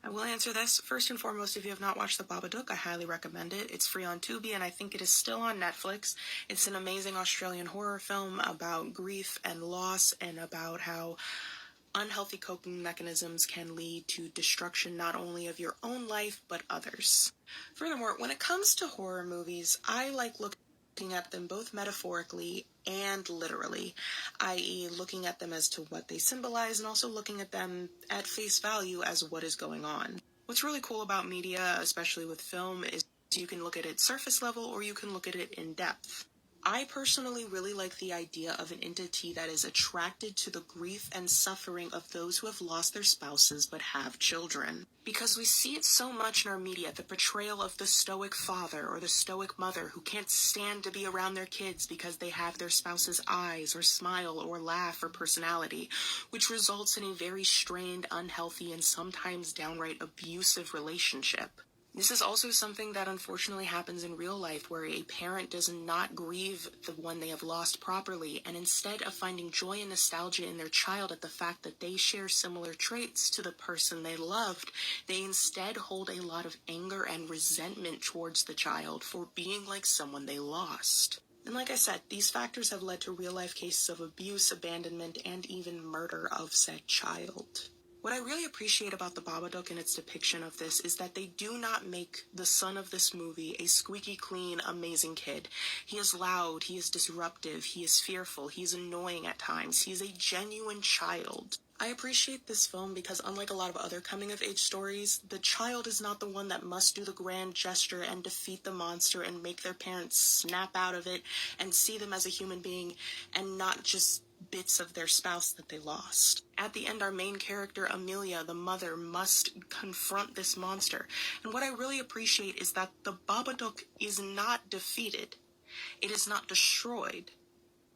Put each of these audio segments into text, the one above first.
I will answer this. First and foremost, if you have not watched The Babadook, I highly recommend it. It's free on Tubi, and I think it is still on Netflix. It's an amazing Australian horror film about grief and loss and about how unhealthy coping mechanisms can lead to destruction not only of your own life, but others. Furthermore, when it comes to horror movies, I like looking at them both metaphorically and literally, i.e. looking at them as to what they symbolize and also looking at them at face value as what is going on. What's really cool about media, especially with film, is you can look at it surface level or you can look at it in depth. I personally really like the idea of an entity that is attracted to the grief and suffering of those who have lost their spouses but have children. Because we see it so much in our media, the portrayal of the stoic father or the stoic mother who can't stand to be around their kids because they have their spouse's eyes or smile or laugh or personality, which results in a very strained, unhealthy, and sometimes downright abusive relationship. This is also something that unfortunately happens in real life, where a parent does not grieve the one they have lost properly, and instead of finding joy and nostalgia in their child at the fact that they share similar traits to the person they loved, they instead hold a lot of anger and resentment towards the child for being like someone they lost. And like I said, these factors have led to real-life cases of abuse, abandonment, and even murder of said child. What I really appreciate about The Babadook and its depiction of this is that they do not make the son of this movie a squeaky clean, amazing kid. He is loud, he is disruptive, he is fearful, he is annoying at times, he is a genuine child. I appreciate this film because unlike a lot of other coming-of-age stories, the child is not the one that must do the grand gesture and defeat the monster and make their parents snap out of it and see them as a human being and not just bits of their spouse that they lost. At the end, our main character, Amelia, the mother, must confront this monster. And what I really appreciate is that the Babadook is not defeated. It is not destroyed.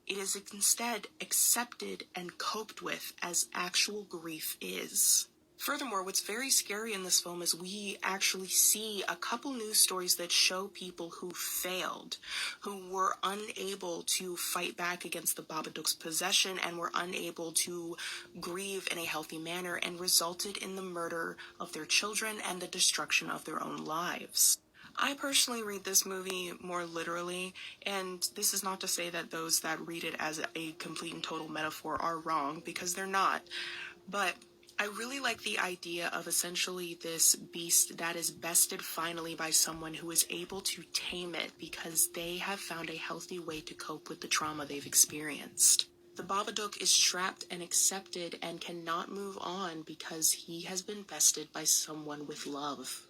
It is instead accepted and coped with as actual grief is. Furthermore, what's very scary in this film is we actually see a couple news stories that show people who failed, who were unable to fight back against the Babadook's possession and were unable to grieve in a healthy manner and resulted in the murder of their children and the destruction of their own lives. I personally read this movie more literally, and this is not to say that those that read it as a complete and total metaphor are wrong, because they're not, but I really like the idea of essentially this beast that is bested finally by someone who is able to tame it because they have found a healthy way to cope with the trauma they've experienced. The Babadook is trapped and accepted and cannot move on because he has been bested by someone with love.